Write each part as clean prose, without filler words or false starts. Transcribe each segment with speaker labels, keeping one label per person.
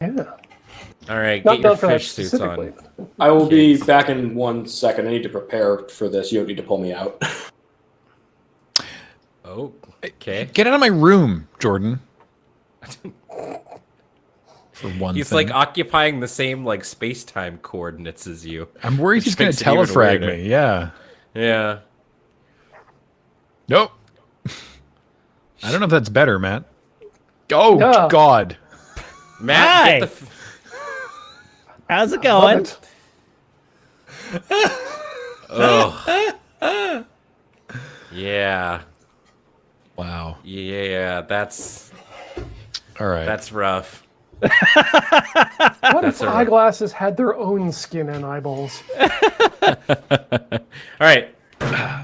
Speaker 1: Yeah.
Speaker 2: All right,
Speaker 1: Not
Speaker 2: get your
Speaker 1: for that
Speaker 2: fish suits on.
Speaker 1: specifically.
Speaker 3: I will be back in 1 second. I need to prepare for this. You don't need to pull me out.
Speaker 2: Oh, okay.
Speaker 4: Get out of my room, Jordan. For one
Speaker 2: He's
Speaker 4: thing.
Speaker 2: like occupying the same like space-time coordinates as you.
Speaker 4: I'm worried
Speaker 2: which
Speaker 4: he's going
Speaker 2: makes
Speaker 4: to
Speaker 2: it even
Speaker 4: telefrag
Speaker 2: weirder.
Speaker 4: me. Yeah.
Speaker 2: Yeah.
Speaker 4: Nope. I don't know if that's better, Matt. Oh,
Speaker 1: Yeah.
Speaker 4: God.
Speaker 2: Matt,
Speaker 5: Hi.
Speaker 2: get the.
Speaker 5: How's it
Speaker 1: Love
Speaker 5: going?
Speaker 1: it.
Speaker 2: Oh. Yeah.
Speaker 4: Wow.
Speaker 2: Yeah. That's
Speaker 4: All right.
Speaker 2: rough.
Speaker 1: What
Speaker 2: That's
Speaker 1: if
Speaker 2: all right.
Speaker 1: eyeglasses had their own skin and eyeballs?
Speaker 2: All right.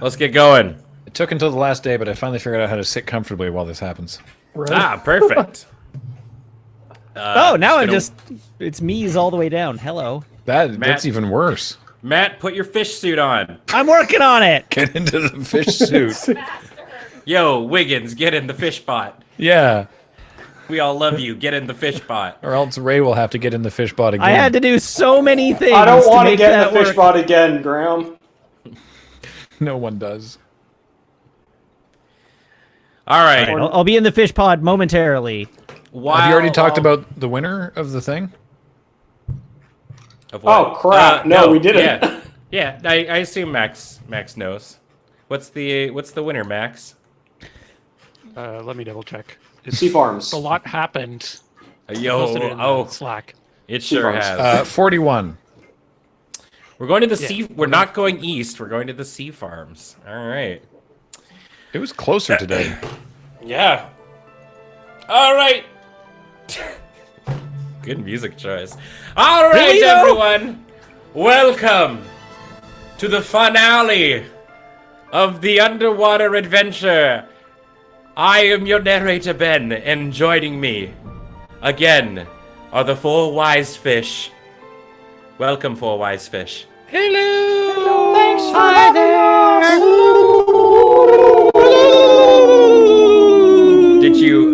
Speaker 2: Let's get going.
Speaker 4: It took until the last day, but I finally figured out how to sit comfortably while this happens.
Speaker 1: Right?
Speaker 2: Ah, perfect.
Speaker 5: Oh, now I'm
Speaker 2: gonna-
Speaker 5: just... It's me's all the way down. Hello.
Speaker 4: That's
Speaker 2: Matt.
Speaker 4: even worse.
Speaker 2: Matt, put your fish suit on.
Speaker 5: I'm working on it.
Speaker 4: Get into the fish suit.
Speaker 2: Yo, Wiggins, get in the fish pot.
Speaker 4: Yeah.
Speaker 2: We all love you. Get in the fish pot.
Speaker 4: Or else Ray will have to get in the fish pot again.
Speaker 5: I had to do so many things
Speaker 3: I don't want to
Speaker 5: make
Speaker 3: get in
Speaker 5: that
Speaker 3: the fish
Speaker 5: work.
Speaker 3: pot again, Graham.
Speaker 4: No one does.
Speaker 2: All right.
Speaker 5: I'll be in the fish pod momentarily.
Speaker 2: Wow.
Speaker 4: Have you already talked about the winner of the thing?
Speaker 2: Of what?
Speaker 3: Oh, crap. No, we didn't.
Speaker 2: Yeah. I assume Max knows. What's the winner, Max?
Speaker 6: Let me double check.
Speaker 3: Sea Farms.
Speaker 6: A lot happened.
Speaker 2: Yo,
Speaker 6: Posted it in
Speaker 2: oh,
Speaker 6: Slack.
Speaker 2: it sure
Speaker 3: Farms.
Speaker 2: has.
Speaker 4: 41.
Speaker 2: We're going to the sea. We're not going east. We're going to the sea farms. All right.
Speaker 4: It was closer today.
Speaker 2: Yeah. All right. Good music choice. All right,
Speaker 5: Really, though?
Speaker 2: everyone. Welcome to the finale of the underwater adventure. I am your narrator, Ben, and joining me again are the four wise fish. Welcome, four wise fish.
Speaker 4: Hello.
Speaker 3: Thanks for having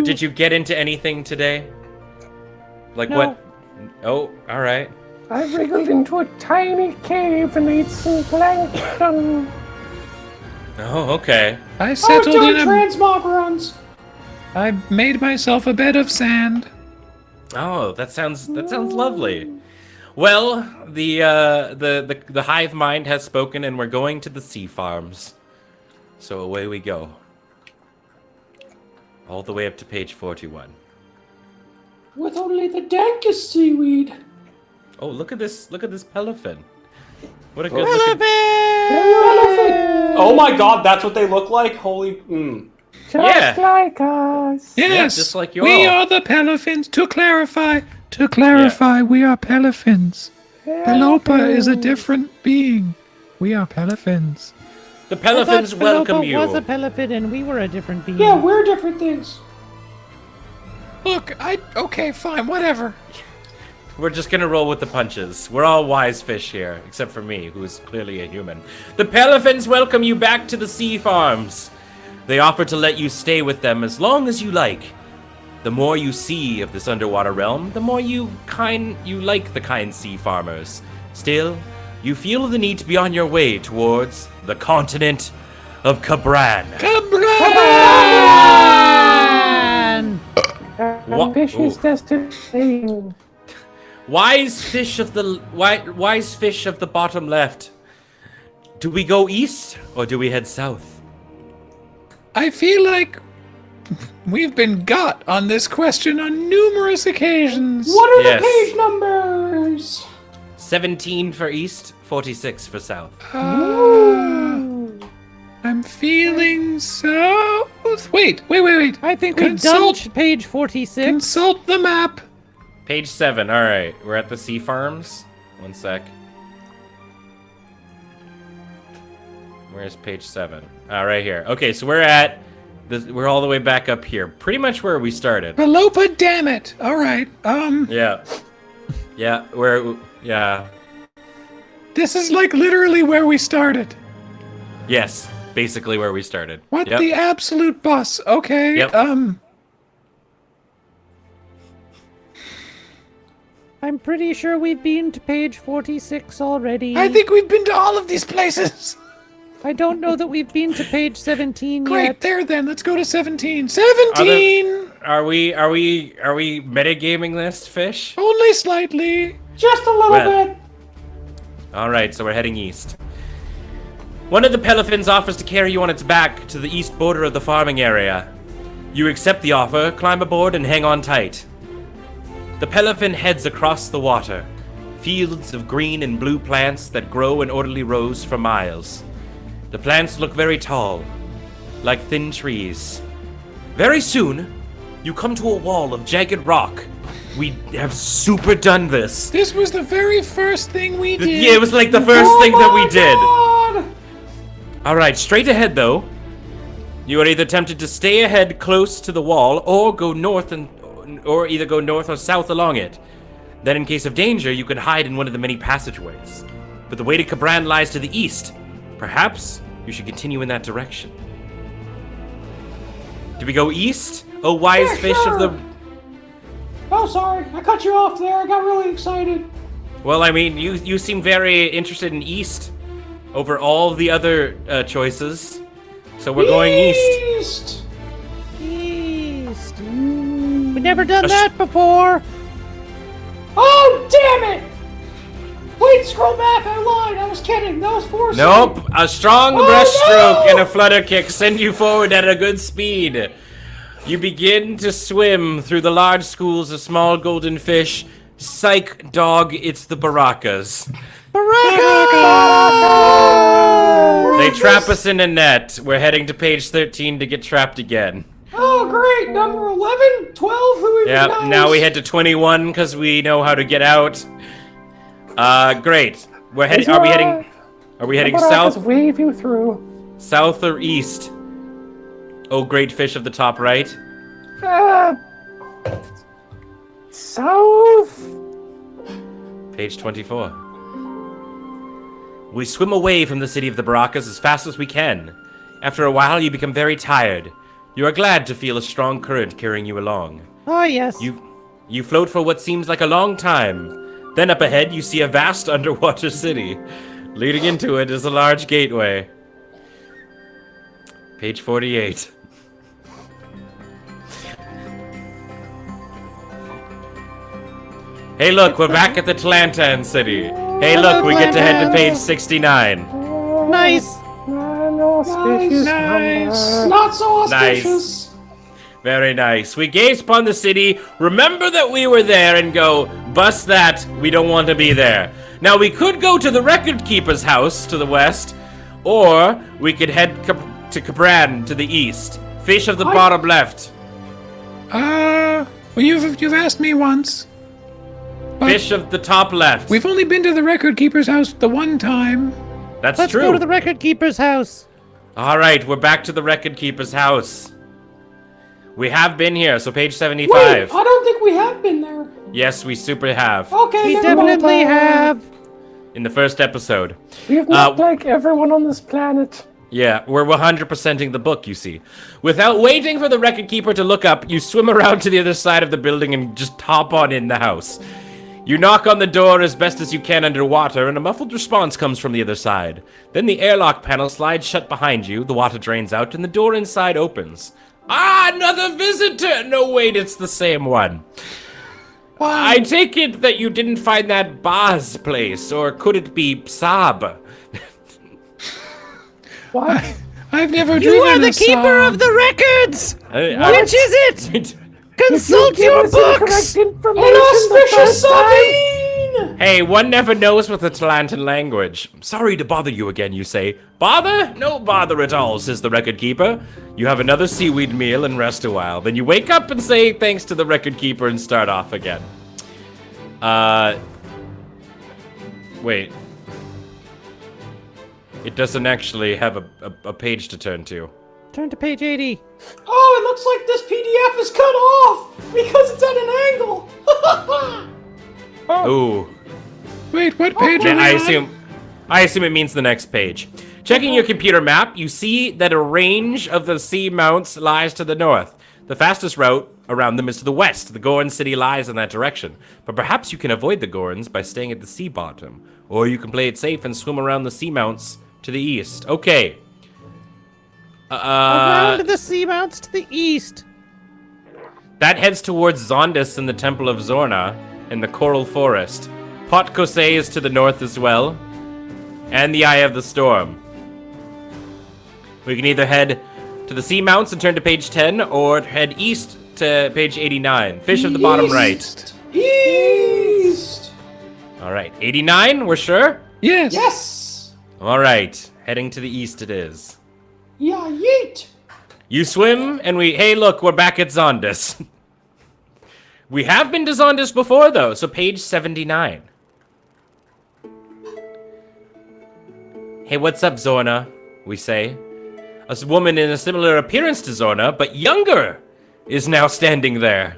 Speaker 2: Did you get into anything today? Like
Speaker 5: No.
Speaker 2: what? Oh, all right.
Speaker 1: I wriggled into a tiny cave and ate some plankton.
Speaker 2: Oh, okay.
Speaker 4: I settled in a...
Speaker 3: transmog runs.
Speaker 4: I made myself a bed of sand.
Speaker 2: Oh, that sounds lovely. Well, the hive mind has spoken, and we're going to the sea farms. So away we go. All the way up to page 41.
Speaker 3: With only the dankest seaweed.
Speaker 2: Oh, look at this pelican. What a good looking.
Speaker 3: Oh my god, that's what they look like? Holy...
Speaker 1: Just
Speaker 2: Yeah.
Speaker 1: like us.
Speaker 4: Yes,
Speaker 2: just like you
Speaker 4: we
Speaker 2: all.
Speaker 4: are the Pelifins. To clarify, we are Pelifins. Pelopa is a different being. We are Pelifins.
Speaker 2: The Pelifins welcome you.
Speaker 5: was a pelifin and we were a different being.
Speaker 3: Yeah, we're different things.
Speaker 4: Look, okay, fine, whatever.
Speaker 2: We're just gonna roll with the punches. We're all wise fish here, except for me, who is clearly a human. The Pelifins welcome you back to the sea farms. They offer to let you stay with them as long as you like. The more you see of this underwater realm, the more you like the kind sea farmers. Still, you feel the need to be on your way towards the continent of Cabran.
Speaker 1: Ambitious
Speaker 2: Ooh.
Speaker 1: destination.
Speaker 2: Wise fish of the bottom left. Do we go east or do we head south?
Speaker 4: I feel like we've been got on this question on numerous occasions.
Speaker 3: What are
Speaker 2: Yes.
Speaker 3: the page numbers?
Speaker 2: 17 for east, 46 for south.
Speaker 4: I'm feeling so... Wait.
Speaker 5: I think
Speaker 4: Consult-
Speaker 5: we've done page 46.
Speaker 4: Consult the map.
Speaker 2: Page 7. All right, we're at the sea farms. One sec. Where's page 7? Right here. Okay, so we're all the way back up here. Pretty much where we started.
Speaker 4: Pelopa, damn it. All right.
Speaker 2: Yeah. Yeah, yeah.
Speaker 4: This is like literally where we started.
Speaker 2: Yes, basically where we started.
Speaker 4: What
Speaker 2: Yep.
Speaker 4: the absolute bus? Okay.
Speaker 2: Yep.
Speaker 5: I'm pretty sure we've been to page 46 already.
Speaker 4: I think we've been to all of these places.
Speaker 5: I don't know that we've been to page 17
Speaker 4: Great,
Speaker 5: yet.
Speaker 4: there then. Let's go to 17. 17!
Speaker 2: Are we metagaming this, Fish?
Speaker 4: Only slightly.
Speaker 3: Just a little
Speaker 2: Well.
Speaker 3: bit.
Speaker 2: All right, so we're heading east. One of the Pelifins offers to carry you on its back to the east border of the farming area. You accept the offer, climb aboard, and hang on tight. The Pelifin heads across the water, fields of green and blue plants that grow in orderly rows for miles. The plants look very tall, like thin trees. Very soon, you come to a wall of jagged rock. We have super done this.
Speaker 4: This was the very first thing we did.
Speaker 2: Yeah, it was like the first thing that we did. All right, straight ahead though. You are either tempted to stay ahead close to the wall or go north or either go north or south along it. Then in case of danger, you could hide in one of the many passageways. But the way to Cabran lies to the east. Perhaps you should continue in that direction. Do we go east? Oh, wise
Speaker 3: Yeah,
Speaker 2: fish
Speaker 3: sure.
Speaker 2: of the...
Speaker 3: Oh, sorry. I cut you off there. I got really excited.
Speaker 2: Well, I mean, you seem very interested in east over all the other choices. So we're going east.
Speaker 3: East.
Speaker 5: We've never done
Speaker 2: A sh-
Speaker 5: that before.
Speaker 3: Oh, damn it! Wait, scroll back. I lied. I was kidding. That was 4.
Speaker 2: Nope, a strong
Speaker 3: Oh,
Speaker 2: breaststroke
Speaker 3: no!
Speaker 2: and a flutter kick send you forward at a good speed. You begin to swim through the large schools of small golden fish. Psych, dog, it's the Barakas. They trap us in a net. We're heading to page 13 to get trapped again.
Speaker 3: Oh, great. Number 11, 12. Who even
Speaker 2: Yeah,
Speaker 3: knows?
Speaker 2: now we head to 21 because we know how to get out. Great. We're heading. Are we heading? Are we heading
Speaker 1: Baracas
Speaker 2: south?
Speaker 1: wave you through.
Speaker 2: South or east? Oh, great fish of the top right.
Speaker 1: South.
Speaker 2: Page 24. We swim away from the city of the Barakas as fast as we can. After a while, you become very tired. You are glad to feel a strong current carrying you along.
Speaker 5: Oh, yes.
Speaker 2: You float for what seems like a long time. Then up ahead, you see a vast underwater city. Leading into it is a large gateway. Page 48. Hey look, we're back at the Tlantan city. Hey look, we get to head to page 69.
Speaker 5: Nice.
Speaker 1: No auspicious number.
Speaker 3: Not so
Speaker 2: Nice.
Speaker 3: auspicious.
Speaker 2: Very nice. We gaze upon the city, remember that we were there, and go, bust that, we don't want to be there. Now, we could go to the record keeper's house to the west, or we could head to Cabran to the east. Fish of the bottom left.
Speaker 4: Well, you've asked me once. But
Speaker 2: Fish of the top left.
Speaker 4: we've only been to the record keeper's house the one time.
Speaker 2: That's
Speaker 5: Let's
Speaker 2: true.
Speaker 5: go to the record keeper's house.
Speaker 2: All right, we're back to the record keeper's house. We have been here, so page
Speaker 3: Wait,
Speaker 2: 75.
Speaker 3: I don't think we have been there.
Speaker 2: Yes, we super have.
Speaker 3: Okay,
Speaker 5: We
Speaker 3: never mind.
Speaker 5: definitely have.
Speaker 2: In the first episode.
Speaker 1: We've not like everyone on this planet.
Speaker 2: Yeah, we're 100%ing the book, you see. Without waiting for the record keeper to look up, you swim around to the other side of the building and just hop on in the house. You knock on the door as best as you can underwater, and a muffled response comes from the other side. Then the airlock panel slides shut behind you, the water drains out, and the door inside opens. Ah, another visitor! No, wait, it's the same one. I take it that you didn't find that Baz place, or could it be Saab?
Speaker 1: What?
Speaker 4: I've never
Speaker 5: You
Speaker 4: driven
Speaker 5: are the
Speaker 4: a
Speaker 5: keeper
Speaker 4: Saab.
Speaker 5: of the records.
Speaker 2: Which
Speaker 5: Which is it? Consult
Speaker 1: You
Speaker 5: your
Speaker 1: give us
Speaker 5: books.
Speaker 1: incorrect information
Speaker 3: An
Speaker 1: the
Speaker 3: auspicious
Speaker 1: first time.
Speaker 3: Sabine!
Speaker 2: Hey, one never knows with the Talantan language. Sorry to bother you again, you say. Bother? No bother at all, says the record keeper. You have another seaweed meal and rest a while. Then you wake up and say thanks to the record keeper and start off again. Wait. It doesn't actually have a page to turn to.
Speaker 5: Turn to page 80.
Speaker 3: Oh, it looks like this PDF is cut off because it's at an angle.
Speaker 2: Ooh.
Speaker 4: Wait, what page
Speaker 2: Then
Speaker 4: are
Speaker 2: I
Speaker 4: we on?
Speaker 2: assume it means the next page. Checking your computer map, you see that a range of the sea mounts lies to the north. The fastest route around them is to the west. The Goron city lies in that direction. But perhaps you can avoid the Gorons by staying at the sea bottom. Or you can play it safe and swim around the seamounts to the east. Okay.
Speaker 5: Around the seamounts to the east.
Speaker 2: That heads towards Zondis and the Temple of Zorna in the Coral Forest. Pot Kosei is to the north as well. And the Eye of the Storm. We can either head to the seamounts and turn to page 10, or head east to page 89. Fish of the bottom right.
Speaker 3: East.
Speaker 2: All right, 89, we're sure?
Speaker 4: Yes.
Speaker 3: Yes.
Speaker 2: All right, heading to the east it is.
Speaker 3: Yeah, yeet.
Speaker 2: You swim, and hey, look, we're back at Zondis. We have been to Zondis before, though, so page 79. Hey, what's up, Zorna? We say. A woman in a similar appearance to Zorna, but younger, is now standing there.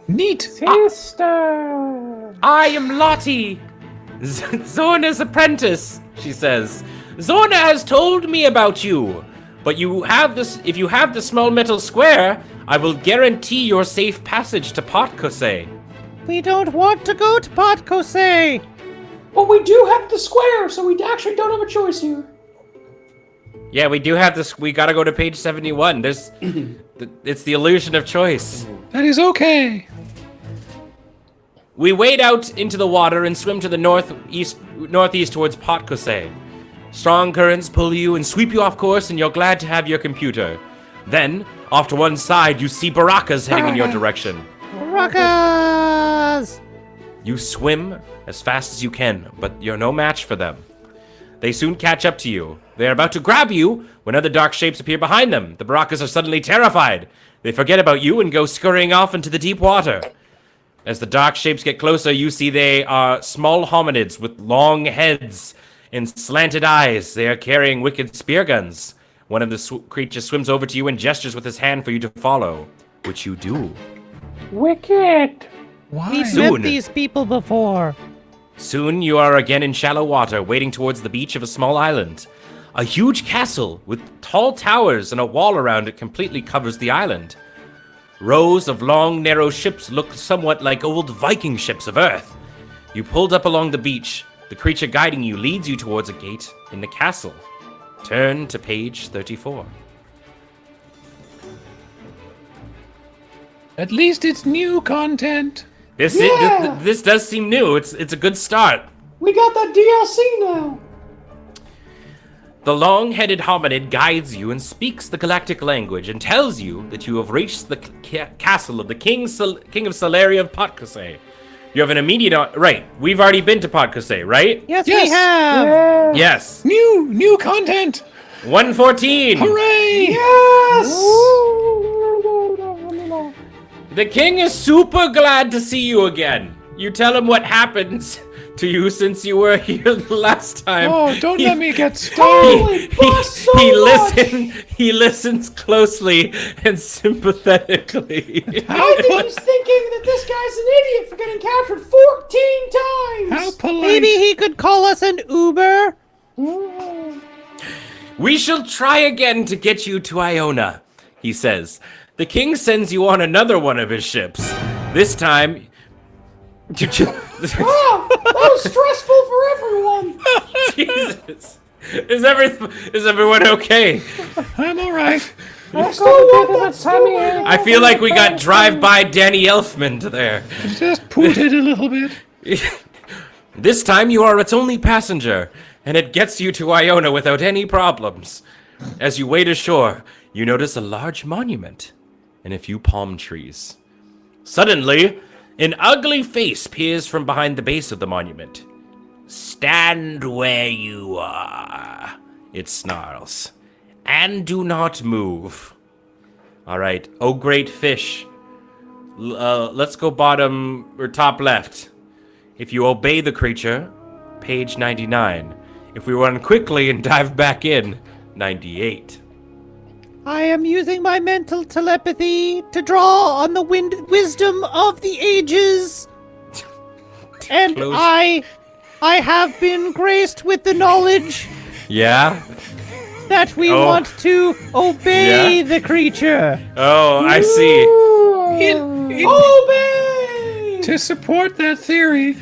Speaker 4: Neat.
Speaker 1: Sister.
Speaker 2: I am Lottie, Zorna's apprentice, she says. Zorna has told me about you, but if you have the small metal square, I will guarantee your safe passage to Pot Kosei.
Speaker 5: We don't want to go to Pot Kosei.
Speaker 3: But we do have the square, so we actually don't have a choice here.
Speaker 2: Yeah, we do have this. We gotta go to page 71. It's the illusion of choice.
Speaker 4: That is okay.
Speaker 2: We wade out into the water and swim to the northeast towards Pot Kosei. Strong currents pull you and sweep you off course, and you're glad to have your computer. Then, off to one side, you see baracas heading in your direction.
Speaker 5: Baracas!
Speaker 2: You swim as fast as you can, but you're no match for them. They soon catch up to you. They are about to grab you when other dark shapes appear behind them. The baracas are suddenly terrified. They forget about you and go scurrying off into the deep water. As the dark shapes get closer, you see they are small hominids with long heads and slanted eyes. They are carrying wicked spear guns. One of the creatures swims over to you and gestures with his hand for you to follow, which you do.
Speaker 1: Wicked.
Speaker 4: Why?
Speaker 5: We've
Speaker 2: Soon.
Speaker 5: met these people before.
Speaker 2: Soon you are again in shallow water, wading towards the beach of a small island. A huge castle with tall towers and a wall around it completely covers the island. Rows of long, narrow ships look somewhat like old Viking ships of Earth. You pulled up along the beach. The creature guiding you leads you towards a gate in the castle. Turn to page 34.
Speaker 4: At least it's new content.
Speaker 2: This does seem new. It's a good start.
Speaker 3: We got that DLC now.
Speaker 2: The long-headed hominid guides you and speaks the galactic language and tells you that you have reached the castle of the King of Solaria of Pot Kosei. You have an immediate... Right, we've already been to Pot Kosei, right?
Speaker 5: Yes,
Speaker 4: Yes.
Speaker 5: we have.
Speaker 1: Yeah.
Speaker 2: Yes.
Speaker 4: New content.
Speaker 2: 114!
Speaker 4: Hooray!
Speaker 3: Yes.
Speaker 2: The king is super glad to see you again. You tell him what happens to you since you were here last time.
Speaker 4: Oh, don't let me get stoned.
Speaker 3: Holy bust so much.
Speaker 2: He listens closely and sympathetically.
Speaker 3: I think he's thinking that this guy's an idiot for getting captured 14 times.
Speaker 4: How polite.
Speaker 5: Maybe he could call us an Uber.
Speaker 2: We shall try again to get you to Iona, he says. The king sends you on another one of his ships. This time...
Speaker 3: Wow, that was stressful for everyone.
Speaker 2: Jesus. Is everyone okay?
Speaker 4: I'm all right.
Speaker 1: I
Speaker 3: Still
Speaker 1: got a
Speaker 3: want
Speaker 1: bit of
Speaker 3: that
Speaker 1: a tummy
Speaker 3: stomach.
Speaker 1: ache.
Speaker 2: I feel like we got drive-by Danny Elfman there.
Speaker 4: Just pooted a little bit.
Speaker 2: This time you are its only passenger, and it gets you to Iona without any problems. As you wade ashore, you notice a large monument and a few palm trees. Suddenly, an ugly face peers from behind the base of the monument. Stand where you are, it snarls, and do not move. All right, oh great fish. Let's go bottom or top left. If you obey the creature, page 99. If we run quickly and dive back in, 98.
Speaker 5: I am using my mental telepathy to draw on the wisdom of the ages. And
Speaker 2: Close.
Speaker 5: I have been graced with the knowledge
Speaker 2: Yeah?
Speaker 5: that we
Speaker 2: Oh.
Speaker 5: want to obey
Speaker 2: Yeah?
Speaker 5: the creature.
Speaker 2: Oh, I see.
Speaker 3: Obey!
Speaker 4: To support that theory,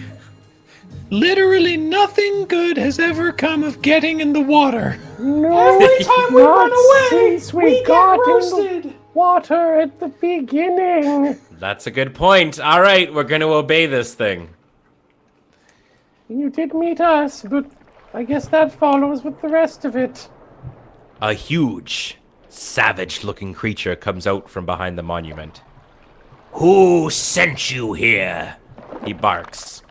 Speaker 4: literally nothing good has ever come of getting in the water.
Speaker 1: No,
Speaker 3: Every time we
Speaker 1: not
Speaker 3: run away,
Speaker 1: since
Speaker 3: we get
Speaker 1: got in the
Speaker 3: roasted.
Speaker 1: water at the beginning.
Speaker 2: That's a good point. All right, we're going to obey this thing.
Speaker 1: You did meet us, but I guess that follows with the rest of it.
Speaker 2: A huge, savage-looking creature comes out from behind the monument. Who sent you here? He barks.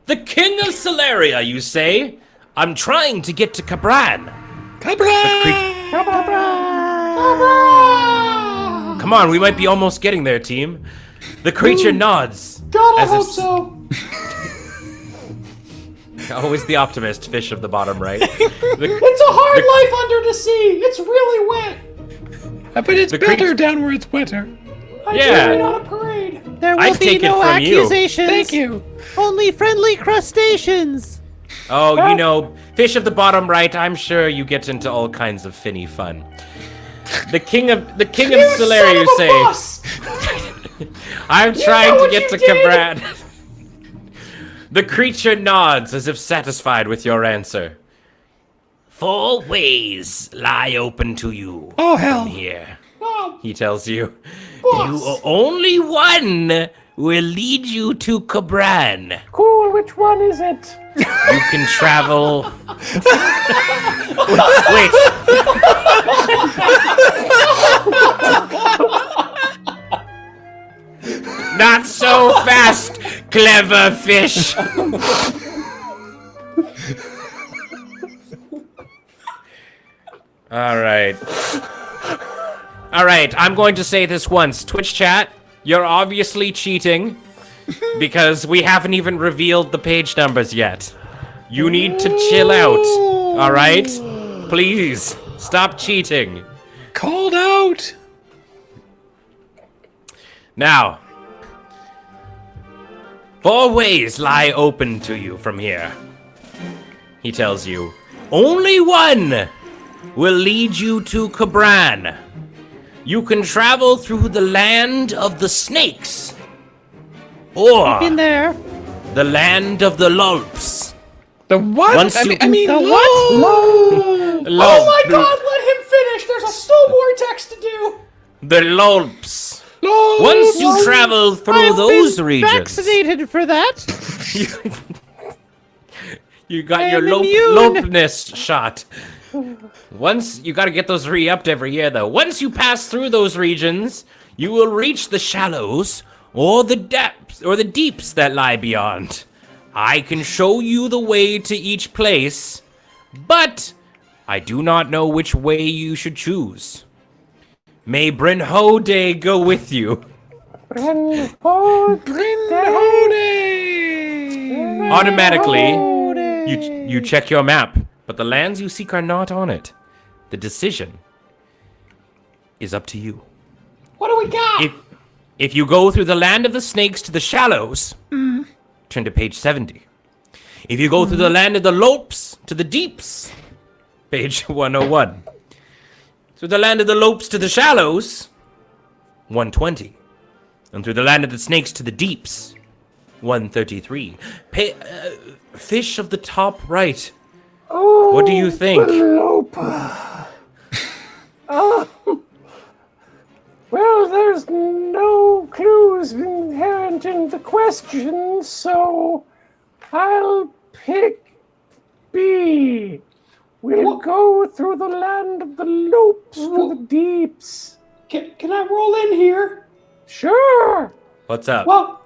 Speaker 2: The King of Celeria, you say? I'm trying to get to Cabran. Come on, we might be almost getting there, team. The creature nods.
Speaker 3: God, I
Speaker 2: as if
Speaker 3: hope so.
Speaker 2: Always the optimist, fish of the bottom right.
Speaker 3: It's a hard life under the sea. It's really wet.
Speaker 4: But it's
Speaker 2: The
Speaker 4: better
Speaker 2: creature-
Speaker 4: down where it's wetter.
Speaker 3: I
Speaker 2: Yeah.
Speaker 3: joined on a parade.
Speaker 5: There will
Speaker 2: I'd
Speaker 5: be
Speaker 2: take it
Speaker 5: no
Speaker 2: from you.
Speaker 5: accusations.
Speaker 4: Thank you.
Speaker 5: Only friendly crustaceans.
Speaker 2: Oh, you know, fish of the bottom right, I'm sure you get into all kinds of finny fun. The king of Celeria, you say?
Speaker 3: Boss.
Speaker 2: I'm
Speaker 3: know
Speaker 2: trying to
Speaker 3: what
Speaker 2: get
Speaker 3: you
Speaker 2: to
Speaker 3: did?
Speaker 2: Cabran. The creature nods as if satisfied with your answer. 4 ways lie open to you
Speaker 4: Oh, hell.
Speaker 2: from here,
Speaker 3: Oh,
Speaker 2: he tells you.
Speaker 3: boss.
Speaker 2: Only one will lead you to Cabran.
Speaker 1: Cool, which one is it?
Speaker 2: You can travel. Wait. Not so fast, clever fish. All right. All right, I'm going to say this once. Twitch chat, you're obviously cheating because we haven't even revealed the page numbers yet. You need to chill out. All right? Please, stop cheating.
Speaker 4: Called out.
Speaker 2: Now, 4 ways lie open to you from here. He tells you, only one will lead you to Cabran. You can travel through the land of the snakes, or
Speaker 5: In there.
Speaker 2: the land of the lulps.
Speaker 4: The what?
Speaker 2: Once
Speaker 4: I
Speaker 2: you-
Speaker 4: mean, I mean
Speaker 5: The
Speaker 4: lol.
Speaker 3: Oh my God! Let him finish. There's still more text to do.
Speaker 2: The lulps.
Speaker 4: Lol.
Speaker 2: Once you travel through
Speaker 5: I've
Speaker 2: those
Speaker 5: been
Speaker 2: regions,
Speaker 5: vaccinated for that.
Speaker 2: you got
Speaker 5: I
Speaker 2: your
Speaker 5: am immune.
Speaker 2: lopeness shot. Once you got to get those re-upped every year, though. Once you pass through those regions, you will reach the shallows or the depths or the deeps that lie beyond. I can show you the way to each place, but I do not know which way you should choose. May Brynhode go with you. Automatically, you check your map, but the lands you seek are not on it. The decision is up to you.
Speaker 3: What do we got?
Speaker 2: If you go through the land of the snakes to the shallows, turn to page 70. If you go through the land of the lopes to the deeps, page 101. Through the land of the lopes to the shallows, 120. And through the land of the snakes to the deeps, 133. Fish of the top right. What do you think?
Speaker 1: Well, there's no clues inherent in the question, so I'll pick B. We'll go through the land of the lopes to the deeps.
Speaker 3: Can I roll in here?
Speaker 1: Sure.
Speaker 2: What's up?
Speaker 3: Well,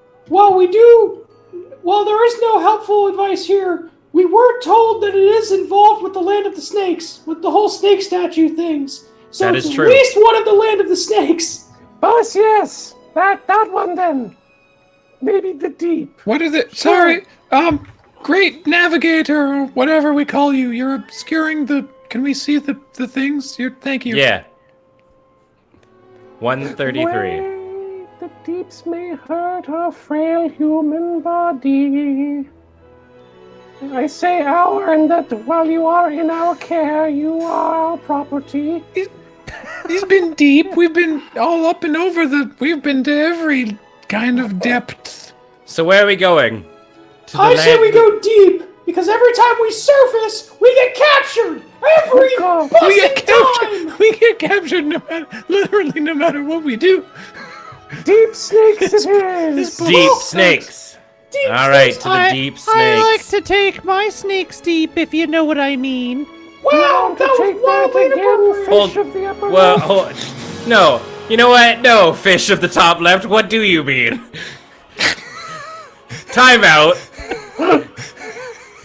Speaker 3: there is no helpful advice here. We were told that it is involved with the land of the snakes, with the whole snake statue things. So
Speaker 2: That
Speaker 3: it's
Speaker 2: is
Speaker 3: at
Speaker 2: true.
Speaker 3: least one of the land of the snakes.
Speaker 1: Boss, yes. That one then. Maybe the deep.
Speaker 4: What are the? Sorry. Great navigator, or whatever we call you. You're obscuring the. Can we see the things? Thank you.
Speaker 2: Yeah. 133.
Speaker 1: Wait, the deeps may hurt a frail human body. I say our, and that while you are in our care, you are our property.
Speaker 4: He's been deep. We've been all up and over the. We've been to every kind of depth.
Speaker 2: So where are we going? To the
Speaker 3: I say
Speaker 2: land-
Speaker 3: we go deep, because every time we surface, we get captured! Every
Speaker 1: God.
Speaker 3: busting
Speaker 4: We get captured.
Speaker 3: time!
Speaker 4: We get captured literally no matter what we do.
Speaker 1: Deep snakes it is.
Speaker 2: Deep snakes.
Speaker 3: Deep
Speaker 2: All right,
Speaker 3: snakes.
Speaker 2: to the deep snakes.
Speaker 5: I like to take my snakes deep, if you know what I mean.
Speaker 3: Wow, that was
Speaker 1: Take that
Speaker 3: wildly
Speaker 1: again,
Speaker 3: inappropriate!
Speaker 1: fish of the upper
Speaker 2: Well,
Speaker 1: left.
Speaker 2: no. You know what? No, fish of the top left. What do you mean? Time out.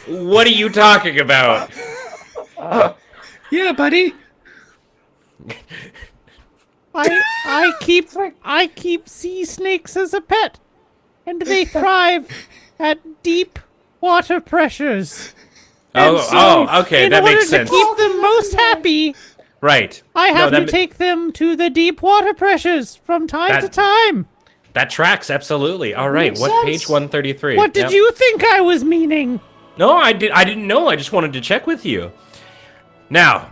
Speaker 2: What are you talking about?
Speaker 4: Yeah, buddy.
Speaker 5: I keep sea snakes as a pet, and they thrive at deep water pressures. And so,
Speaker 2: okay, that makes sense.
Speaker 5: In order to keep them most happy,
Speaker 2: Right.
Speaker 5: I have
Speaker 2: No,
Speaker 5: to take them to the deep water pressures from time to time.
Speaker 2: That tracks, absolutely. All right,
Speaker 3: Makes
Speaker 2: what
Speaker 3: sense.
Speaker 2: page 133?
Speaker 5: What did
Speaker 2: Yep.
Speaker 5: you think I was meaning?
Speaker 2: No, I didn't know. I just wanted to check with you. Now,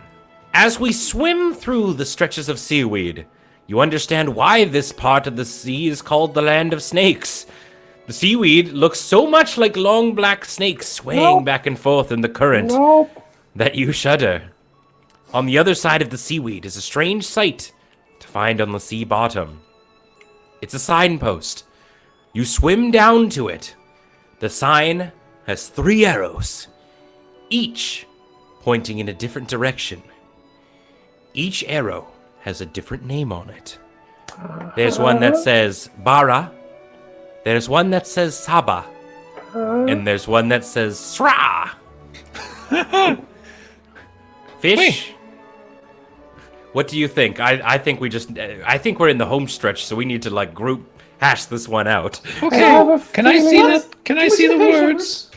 Speaker 2: as we swim through the stretches of seaweed, you understand why this part of the sea is called the land of snakes. The seaweed looks so much like long black snakes swaying
Speaker 1: Nope.
Speaker 2: back and forth in the current
Speaker 1: Nope.
Speaker 2: that you shudder. On the other side of the seaweed is a strange sight to find on the sea bottom. It's a signpost. You swim down to it. The sign has 3 arrows, each pointing in a different direction. Each arrow has a different name on it. There's one that says Bara, there's one that says Saba, and there's one that says Sra. Fish?
Speaker 4: Wait.
Speaker 2: What do you think? I think I think we're in the home stretch, so we need to like group hash this one out.
Speaker 1: I have a
Speaker 4: Okay. Can I see
Speaker 1: feeling-
Speaker 4: that? Can I see the
Speaker 3: page
Speaker 4: words?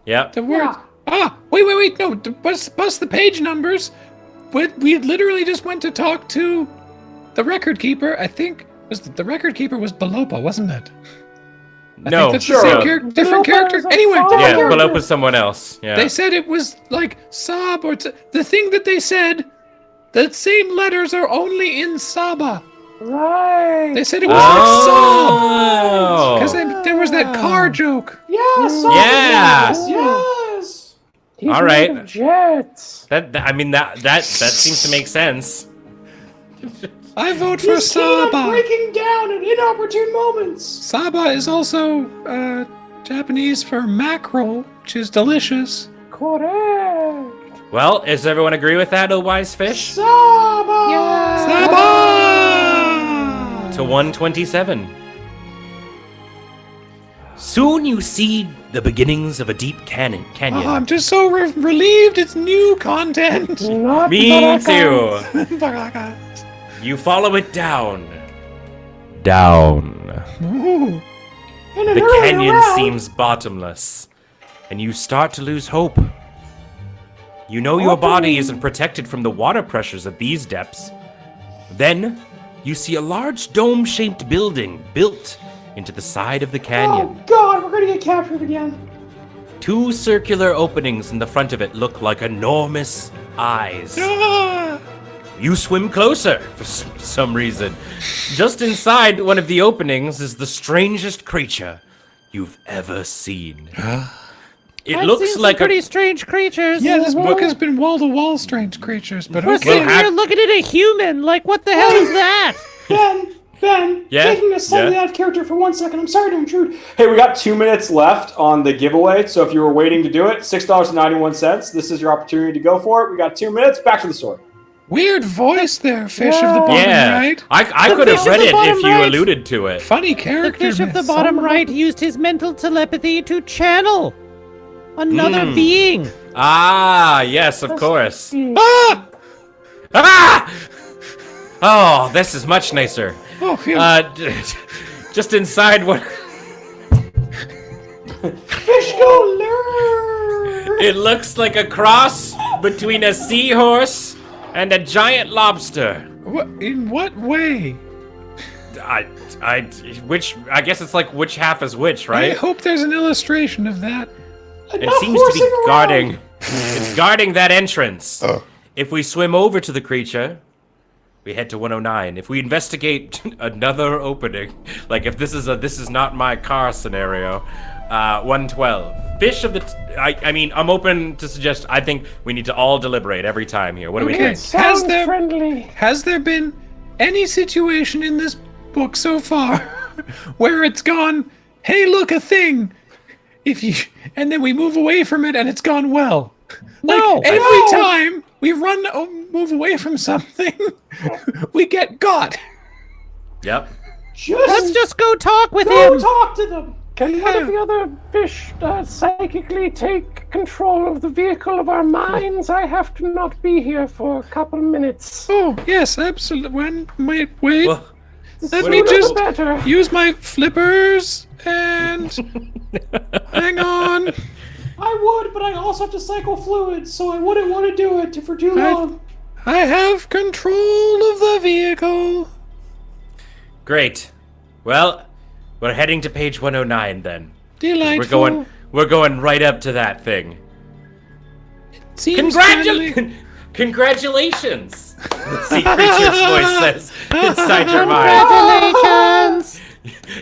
Speaker 2: Yep.
Speaker 4: The words. Ah, wait. No, bust the page numbers. We literally just went to talk to the record keeper. I think the record keeper was Belopa, wasn't it? I
Speaker 2: No,
Speaker 4: think that's the same different
Speaker 1: Belopa
Speaker 4: character.
Speaker 1: is a
Speaker 4: Anyway,
Speaker 1: father.
Speaker 2: Yeah,
Speaker 1: character.
Speaker 2: pull up with someone else. Yeah.
Speaker 4: they said it was like Sob or the thing that they said. The same letters are only in Saba.
Speaker 1: Right.
Speaker 4: They said it was like Sob
Speaker 2: Oh.
Speaker 4: because there was that car joke.
Speaker 3: Yes!
Speaker 2: Yeah.
Speaker 3: Yes!
Speaker 1: He's
Speaker 2: All
Speaker 1: made
Speaker 2: right.
Speaker 1: of jets.
Speaker 2: I mean that seems to make sense.
Speaker 4: I vote for
Speaker 3: He's keen on
Speaker 4: Saba.
Speaker 3: breaking down at inopportune moments!
Speaker 4: Saba is also Japanese for mackerel, which is delicious.
Speaker 1: Correct.
Speaker 2: Well, does everyone agree with that, oh wise fish?
Speaker 3: Saba!
Speaker 4: Saba!
Speaker 2: To 127. Soon you see the beginnings of a deep canyon.
Speaker 4: Oh, I'm just so relieved it's new content.
Speaker 1: Not
Speaker 2: Me
Speaker 1: Baraka.
Speaker 2: too.
Speaker 4: Baraka.
Speaker 2: You follow it down. Down.
Speaker 4: Ooh.
Speaker 3: In an
Speaker 2: The
Speaker 3: earlier
Speaker 2: canyon
Speaker 3: round,
Speaker 2: seems bottomless, and you start to lose hope. You know your body isn't protected from the water pressures at these depths. Then, you see a large dome-shaped building built into the side of the canyon.
Speaker 3: Oh god, we're gonna get captured again.
Speaker 2: 2 circular openings in the front of it look like enormous eyes.
Speaker 4: Ah.
Speaker 2: You swim closer for some reason. Just inside one of the openings is the strangest creature you've ever seen. It
Speaker 5: I've
Speaker 2: looks
Speaker 5: seen some
Speaker 2: like
Speaker 5: pretty
Speaker 2: a
Speaker 5: strange creatures.
Speaker 4: Yeah, this book has been wall-to-wall strange creatures, but
Speaker 5: We're
Speaker 4: okay.
Speaker 5: sitting
Speaker 2: Well,
Speaker 5: here looking at a human. Like, what the hell is that?
Speaker 3: Ben,
Speaker 2: Yeah?
Speaker 3: taking a slightly
Speaker 2: Yeah?
Speaker 3: out of character for 1 second, I'm sorry to intrude.
Speaker 7: Hey, we got 2 minutes left on the giveaway, so if you were waiting to do it, $6.91. This is your opportunity to go for it. We got 2 minutes. Back to the story.
Speaker 4: Weird voice there, Fish of the Bottom
Speaker 2: yeah.
Speaker 4: Right.
Speaker 2: I could have
Speaker 5: fish of
Speaker 2: read
Speaker 5: the
Speaker 2: it
Speaker 5: bottom
Speaker 2: if you
Speaker 5: right.
Speaker 2: alluded to it.
Speaker 4: Funny
Speaker 5: The
Speaker 4: character.
Speaker 5: fish of the
Speaker 4: miss.
Speaker 5: bottom right used his mental telepathy to channel another being.
Speaker 2: Ah, yes, of course.
Speaker 4: Ah!
Speaker 2: Ah! Oh, this is much nicer.
Speaker 4: Oh, phew.
Speaker 2: Just inside what
Speaker 3: Fish go lure!
Speaker 2: it looks like a cross between a seahorse and a giant lobster.
Speaker 4: In what way?
Speaker 2: I guess it's like which half is which,
Speaker 4: I
Speaker 2: right?
Speaker 4: hope there's an illustration of that.
Speaker 2: It
Speaker 3: Enough
Speaker 2: seems to
Speaker 3: horsing
Speaker 2: be
Speaker 3: around.
Speaker 2: guarding. It's guarding that entrance. If we swim over to the creature, we head to 109. If we investigate another opening, like if this is not my car scenario, 112. Fish of the... I mean, I'm open to suggest... I think we need to all deliberate every time here. What do we think?
Speaker 1: Sounds friendly.
Speaker 4: Has there been any situation in this book so far where it's gone, hey, look, a thing, and then we move away from it and it's gone well?
Speaker 5: No.
Speaker 4: Like, every time we move away from something, we get got.
Speaker 2: Yep.
Speaker 5: Let's just go talk with
Speaker 3: Go
Speaker 5: him.
Speaker 3: talk to them.
Speaker 1: Can one of the other fish psychically take control of the vehicle of our minds? I have to not be here for a couple minutes.
Speaker 4: Oh, yes, absolutely. Wait.
Speaker 2: Well,
Speaker 4: Let me just
Speaker 1: better.
Speaker 4: use my flippers and hang on.
Speaker 3: I would, but I also have to cycle fluids, so I wouldn't want to do it for too long.
Speaker 4: I have control of the vehicle.
Speaker 2: great. Well, we're heading to page 109 then.
Speaker 4: Delightful.
Speaker 2: We're going right up to that thing.
Speaker 4: Seems friendly.
Speaker 2: Congratulations! The sea creature's voice says inside your mind.
Speaker 5: Congratulations.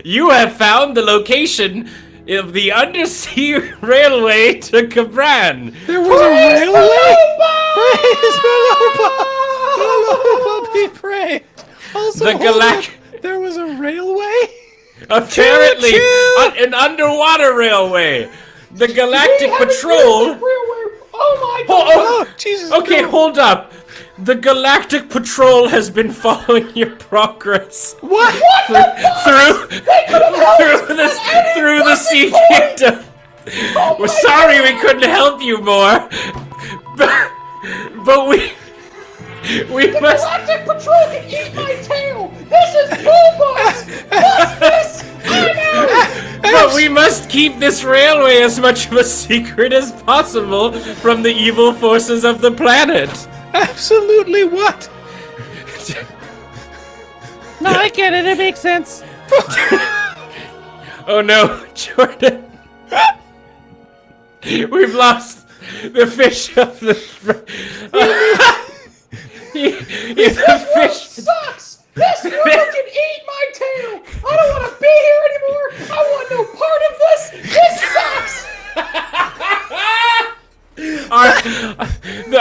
Speaker 2: You have found the location of the undersea railway to Cabran.
Speaker 4: There was a railway? Praise Beloba! Be praised. Also,
Speaker 2: The
Speaker 4: there was a railway?
Speaker 2: Apparently, an underwater railway. The Galactic Patrol.
Speaker 3: Oh my god!
Speaker 2: Oh,
Speaker 4: Jesus.
Speaker 2: okay,
Speaker 4: no.
Speaker 2: hold up. The Galactic Patrol has been following your progress
Speaker 4: What?
Speaker 2: through the Sea Kingdom. We're sorry we couldn't help you more, but we must.
Speaker 3: Galactic Patrol can eat my tail! This is bullbus! What's this? I'm out!
Speaker 2: But we must keep this railway as much of a secret as possible from the evil forces of the planet.
Speaker 4: Absolutely what?
Speaker 5: No, I get it. It makes sense.
Speaker 2: Oh no, Jordan. We've lost the fish of the... He's a fish.
Speaker 3: Sucks! This world can eat my tail! I don't want to be here anymore! I want no part of this! This sucks!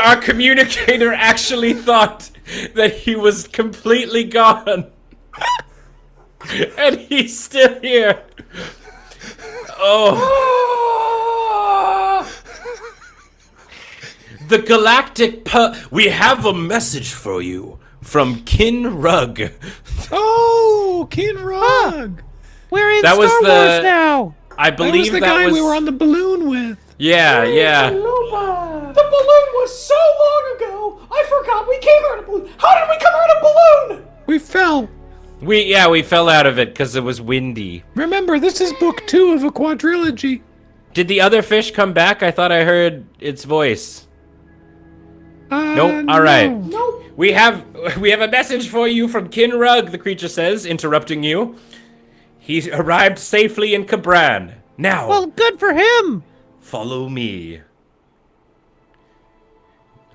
Speaker 2: Our communicator actually thought that he was completely gone. And he's still here. Oh. The Galactic We have a message for you from Kin Rug.
Speaker 4: Oh, Kinrog.
Speaker 5: We're in
Speaker 2: That was
Speaker 5: Star
Speaker 2: the-
Speaker 5: Wars now.
Speaker 2: I
Speaker 4: That was
Speaker 2: believe
Speaker 4: the guy we were on the balloon with.
Speaker 2: Yeah.
Speaker 3: The balloon was so long ago, I forgot we came out of a balloon. How did we come out of a balloon?
Speaker 4: We fell.
Speaker 2: We fell out of it because it was windy.
Speaker 4: Remember, this is book 2 of a quadrilogy.
Speaker 2: Did the other fish come back? I thought I heard its voice. Nope. All right.
Speaker 3: Nope.
Speaker 2: We have a message for you from Kin Rug, the creature says, interrupting you. He arrived safely in Cabran. Now,
Speaker 5: Well, good for him.
Speaker 2: follow me.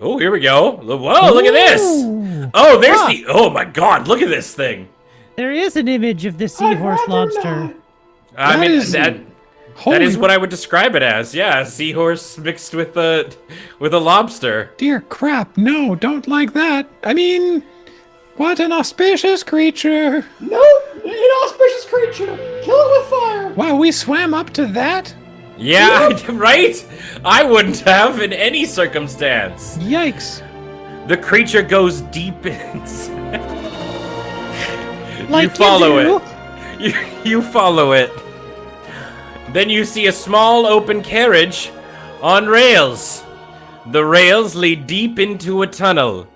Speaker 2: Oh, here we go. Whoa, look at this. Oh, there's the... Oh, my God, look at this thing.
Speaker 5: There is an image of the seahorse
Speaker 3: rather
Speaker 5: lobster.
Speaker 3: not.
Speaker 2: I mean,
Speaker 4: is-
Speaker 2: that
Speaker 4: Holy
Speaker 2: is what I would describe it as. Yeah, a seahorse mixed with a lobster.
Speaker 4: dear crap. No, don't like that. I mean, what an auspicious creature.
Speaker 3: Nope. Inauspicious creature. Kill it with fire.
Speaker 4: Wow, we swam up to that?
Speaker 2: Yeah, right? I wouldn't have in any circumstance.
Speaker 4: Yikes.
Speaker 2: The creature goes deep in.
Speaker 5: Like
Speaker 2: You follow
Speaker 5: do.
Speaker 2: it. You follow it. Then you see a small open carriage on rails. The rails lead deep into a tunnel.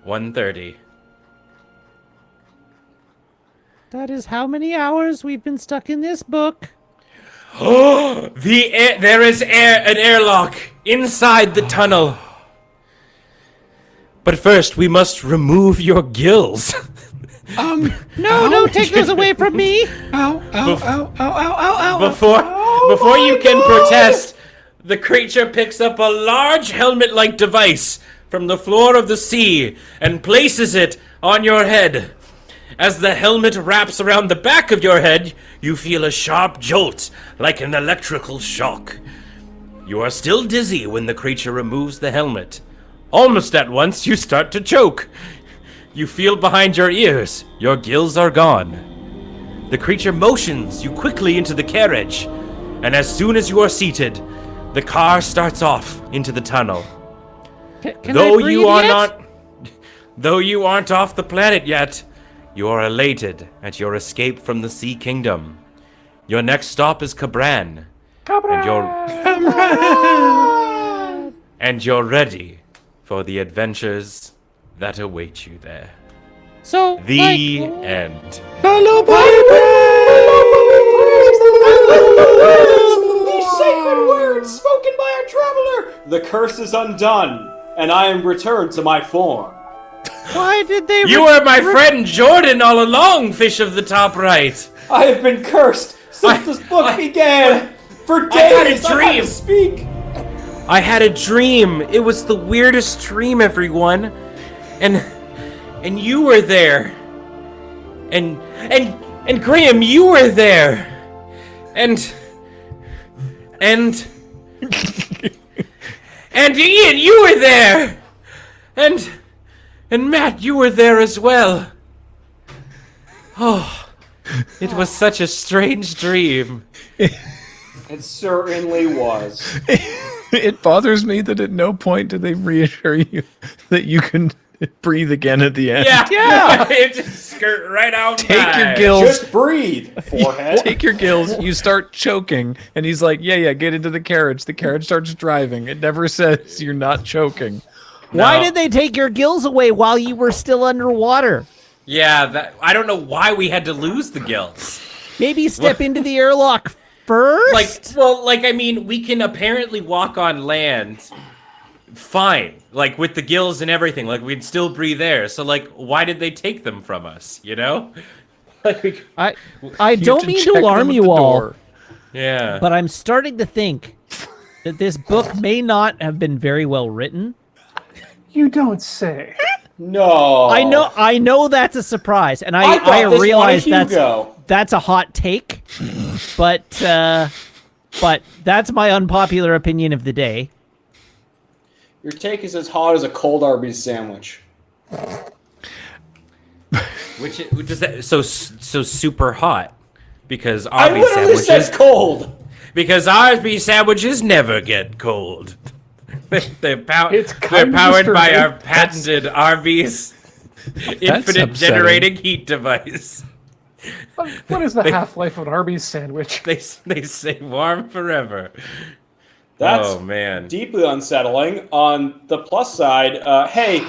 Speaker 2: 1:30.
Speaker 5: That is how many hours we've been stuck in this book.
Speaker 2: Oh, there is an airlock inside the tunnel. But first, we must remove your gills.
Speaker 5: No,
Speaker 4: ow.
Speaker 5: don't take those away from me.
Speaker 4: Ow, ow, ow, ow, ow, ow, ow.
Speaker 2: Before you can protest, the creature picks up a large helmet-like device from the floor of the sea and places it on your head. As the helmet wraps around the back of your head, you feel a sharp jolt, like an electrical shock. You are still dizzy when the creature removes the helmet. Almost at once, you start to choke. You feel behind your ears. Your gills are gone. The creature motions you quickly into the carriage, and as soon as you are seated, the car starts off into the tunnel. Though you aren't off the planet yet, you are elated at your escape from the Sea Kingdom. Your next stop is Cabran. And you're ready for the adventures that await you there.
Speaker 5: So,
Speaker 2: The end.
Speaker 7: These sacred words spoken by our traveler! The curse is undone, and I am returned to my form.
Speaker 5: why did they?
Speaker 2: You were my friend Jordan all along, fish of the top right.
Speaker 7: I have been cursed since this book began. For days, I had to speak.
Speaker 2: I had a dream. It was the weirdest dream, everyone. And you were there. And Graham, you were there. And Ian, you were there. And Matt, you were there as well. Oh, it was such a strange dream.
Speaker 7: It certainly was.
Speaker 8: It bothers me that at no point do they reassure you that you can breathe again at the end.
Speaker 2: Yeah. It just skirt right out.
Speaker 8: Take your gills.
Speaker 7: Just breathe, forehead.
Speaker 8: Take your gills. You start choking, and he's like, "Yeah, get into the carriage." The carriage starts driving. It never says you're not choking.
Speaker 5: Why did they take your gills away while you were still underwater?
Speaker 2: Yeah, I don't know why we had to lose the gills.
Speaker 5: Maybe step into the airlock first.
Speaker 2: I mean, we can apparently walk on land fine, like with the gills and everything. Like we'd still breathe air. So like, why did they take them from us? You know? Like
Speaker 5: I don't mean to alarm you all.
Speaker 2: Yeah.
Speaker 5: But I'm starting to think that this book may not have been very well written.
Speaker 1: You don't say.
Speaker 7: No.
Speaker 5: I know that's a surprise, and I
Speaker 7: thought
Speaker 5: realize
Speaker 7: this one
Speaker 5: that's a hot take, but that's my unpopular opinion of the day.
Speaker 7: Your take is as hot as a cold Arby's sandwich.
Speaker 2: Which does that so super hot? Because
Speaker 7: I
Speaker 2: Arby's
Speaker 7: literally
Speaker 2: sandwiches
Speaker 7: said cold.
Speaker 2: Because Arby's sandwiches never get cold. They're powered
Speaker 1: disturbing.
Speaker 2: by our patented Arby's infinite generating heat device.
Speaker 1: What is the half-life of an Arby's sandwich?
Speaker 2: They stay warm forever.
Speaker 7: That's
Speaker 2: oh man,
Speaker 7: deeply unsettling. On the plus side, hey,